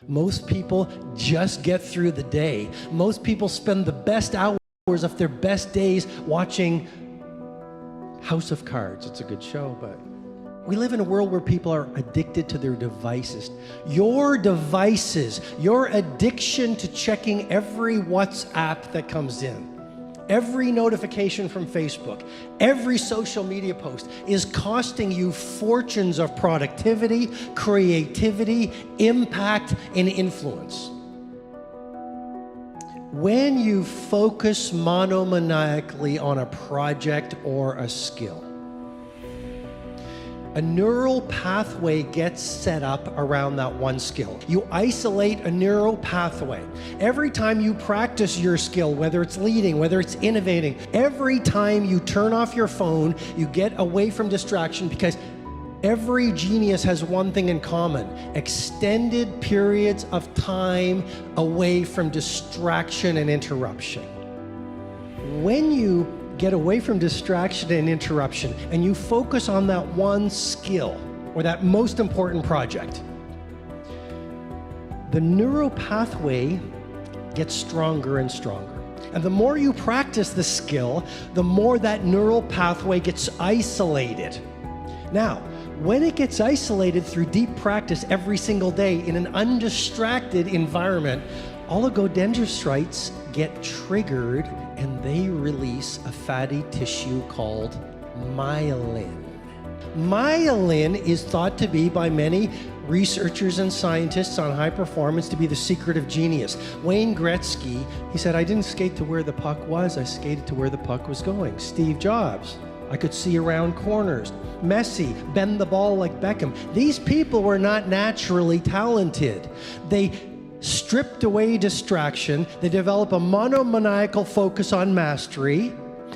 Most people just get through the day. Most people spend the best hours of their best days watching House of Cards. It's a good show, but we live in a world where people are addicted to their devices. Your devices, your addiction to checking every WhatsApp that comes in, every notification from Facebook, every social media post is costing you fortunes of productivity, creativity, impact, and influence. When you focus monomaniacally on a project or a skill, a neural pathway gets set up around that one skill. You isolate a neural pathway. Every time you practice your skill, whether it's leading, whether it's innovating, every time you turn off your phone, you get away from distraction, because every genius has one thing in common: extended periods of time away from distraction and interruption. When you get away from distraction and interruption, and you focus on that one skill or that most important project, the neural pathway gets stronger and stronger. And the more you practice the skill, the more that neural pathway gets isolated. Now, when it gets isolated through deep practice every single day in an undistracted environment, oligodendrocytes get triggered and they release a fatty tissue called myelin. Myelin is thought to be, by many researchers and scientists on high performance, to be the secret of genius. Wayne Gretzky, he said, "I didn't skate to where the puck was, I skated to where the puck was going." Steve Jobs, "I could see around corners." Messi, bend the ball like Beckham. These people were not naturally talented. They stripped away distraction. They developed a monomaniacal focus on mastery.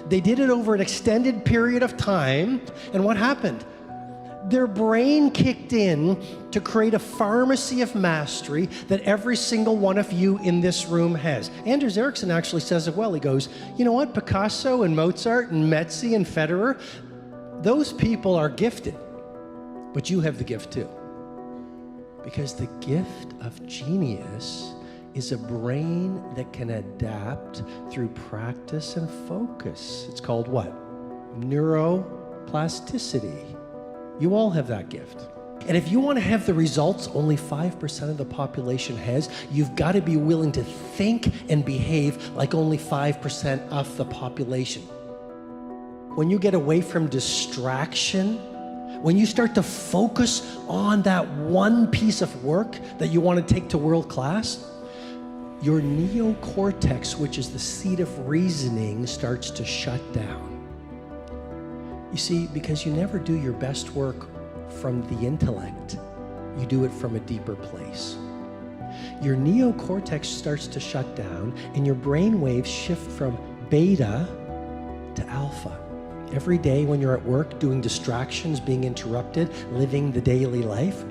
They did it over an extended period of time. And what happened? Their brain kicked in to create a pharmacy of mastery that every single one of you in this room has. Anders Ericsson actually says it well. He goes, "You know what? Picasso and Mozart and Messi and Federer, those people are gifted, but you have the gift too." Because the gift of genius is a brain that can adapt through practice and focus. It's called what? Neuroplasticity. You all have that gift. And if you want to have the results only 5% of the population has, you've got to be willing to think and behave like only 5% of the population. When you get away from distraction, when you start to focus on that one piece of work that you want to take to world class, your neocortex, which is the seat of reasoning, starts to shut down. You see, because you never do your best work from the intellect, you do it from a deeper place. Your neocortex starts to shut down and your brain waves shift from beta to alpha. Every day when you're at work doing distractions, being interrupted, living the daily life,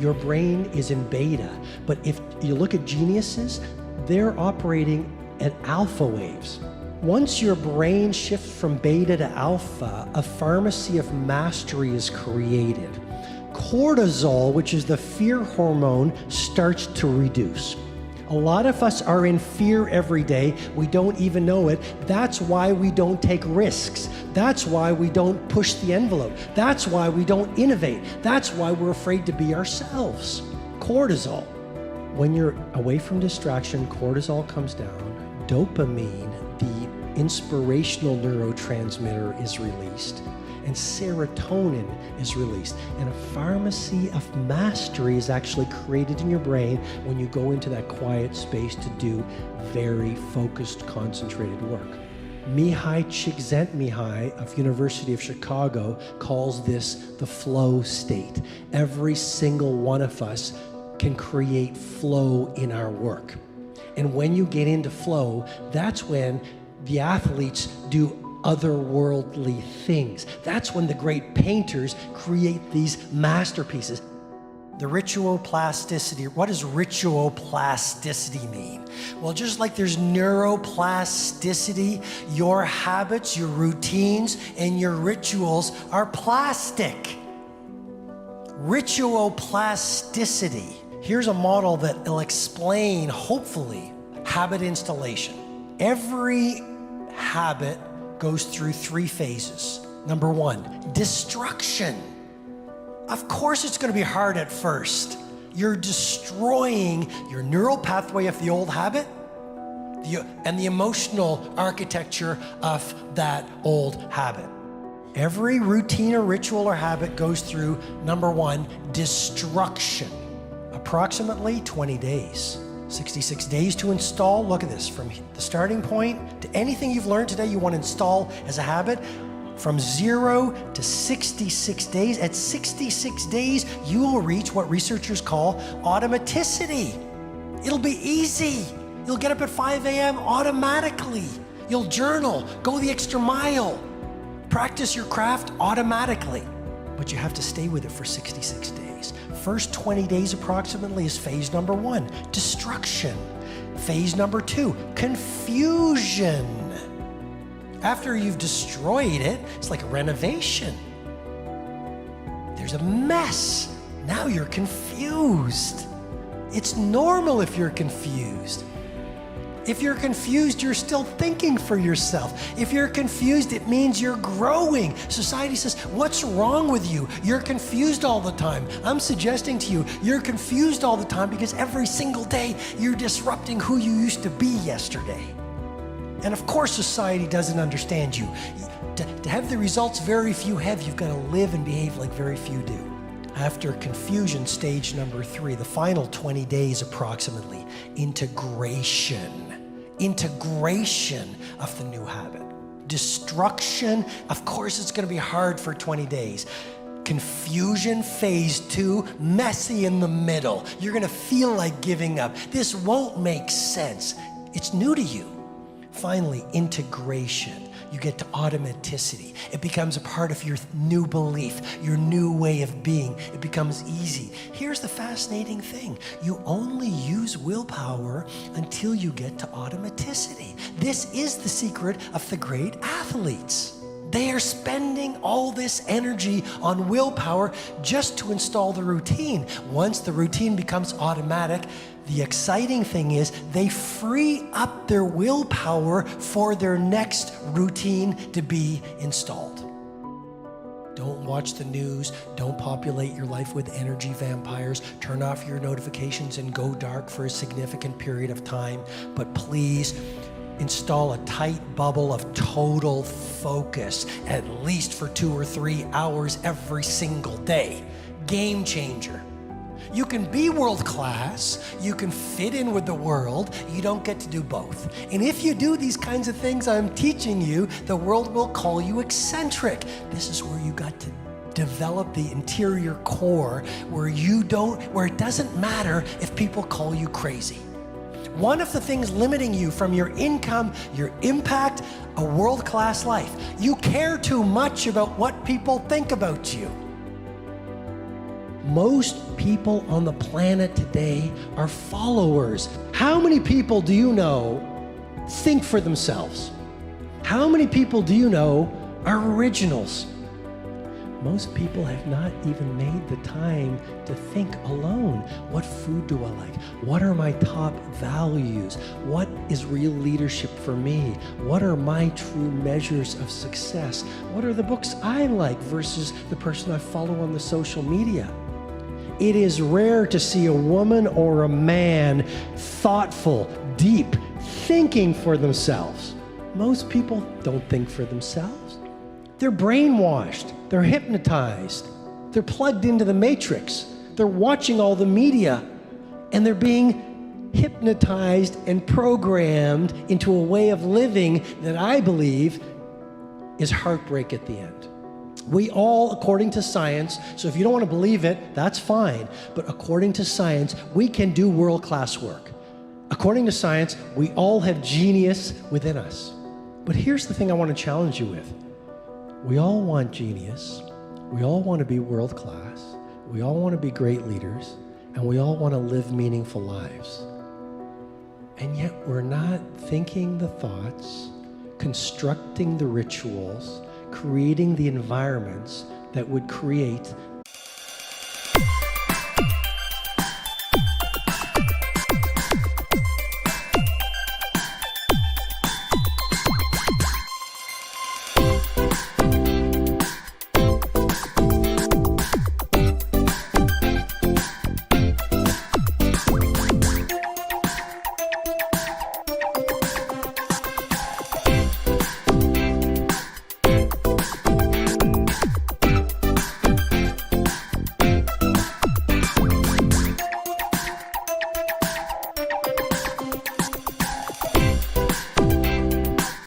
your brain is in beta. But if you look at geniuses, they're operating at alpha waves. Once your brain shifts from beta to alpha, a pharmacy of mastery is created. Cortisol, which is the fear hormone, starts to reduce. A lot of us are in fear every day. We don't even know it. That's why we don't take risks. That's why we don't push the envelope. That's why we don't innovate. That's why we're afraid to be ourselves. Cortisol. When you're away from distraction, cortisol comes down. Dopamine, the inspirational neurotransmitter, is released. And serotonin is released. And a pharmacy of mastery is actually created in your brain when you go into that quiet space to do very focused, concentrated work. Mihai Csikszentmihalyi of University of Chicago calls this the flow state. Every single one of us can create flow in our work. And when you get into flow, that's when the athletes do otherworldly things. That's when the great painters create these masterpieces. The rituoplasticity. What does rituoplasticity mean? Well, just like there's neuroplasticity, your habits, your routines, and your rituals are plastic. Rituoplasticity. Here's a model that will explain, hopefully, habit installation. Every habit goes through 3 phases. Number 1, destruction. Of course it's going to be hard at first. You're destroying your neural pathway of the old habit and the emotional architecture of that old habit. Every routine or ritual or habit goes through, number 1, destruction. Approximately 20 days. 66 days to install. Look at this, from the starting point to anything you've learned today you want to install as a habit, from 0 to 66 days. At 66 days, you will reach what researchers call automaticity. It'll be easy. You'll get up at 5 a.m. automatically. You'll journal, go the extra mile, practice your craft automatically. But you have to stay with it for 66 days. First 20 days approximately is phase number 1, destruction. Phase number 2, confusion. After you've destroyed it, it's like a renovation. There's a mess. Now you're confused. It's normal if you're confused. If you're confused, you're still thinking for yourself. If you're confused, it means you're growing. Society says, what's wrong with you? You're confused all the time. I'm suggesting to you, you're confused all the time because every single day you're disrupting who you used to be yesterday. And of course, society doesn't understand you. To have the results very few have, you've got to live and behave like very few do. After confusion, stage number 3, the final 20 days approximately, integration. Integration of the new habit. Destruction, of course it's going to be hard for 20 days. Confusion, phase 2, messy in the middle. You're going to feel like giving up. This won't make sense. It's new to you. Finally, integration. You get to automaticity. It becomes a part of your new belief, your new way of being. It becomes easy. Here's the fascinating thing. You only use willpower until you get to automaticity. This is the secret of the great athletes. They are spending all this energy on willpower just to install the routine. Once the routine becomes automatic, the exciting thing is they free up their willpower for their next routine to be installed. Don't watch the news. Don't populate your life with energy vampires. Turn off your notifications and go dark for a significant period of time. But please, install a tight bubble of total focus, at least for 2 or 3 hours every single day. Game changer. You can be world class, you can fit in with the world, you don't get to do both. And if you do these kinds of things I'm teaching you, the world will call you eccentric. This is where you got to develop the interior core where it doesn't matter if people call you crazy. One of the things limiting you from your income, your impact, a world-class life, you care too much about what people think about you. Most people on the planet today are followers. How many people do you know think for themselves? How many people do you know are originals? Most people have not even made the time to think alone. What food do I like? What are my top values? What is real leadership for me? What are my true measures of success? What are the books I like versus the person I follow on the social media? It is rare to see a woman or a man thoughtful, deep, thinking for themselves. Most people don't think for themselves. They're brainwashed, they're hypnotized, they're plugged into the matrix, they're watching all the media, and they're being hypnotized and programmed into a way of living that I believe is heartbreak at the end. We all, according to science, so if you don't want to believe it, that's fine, but according to science, we can do world-class work. According to science, we all have genius within us. But here's the thing I want to challenge you with. We all want genius, we all want to be world-class, we all want to be great leaders, and we all want to live meaningful lives. And yet we're not thinking the thoughts, constructing the rituals, creating the environments that would create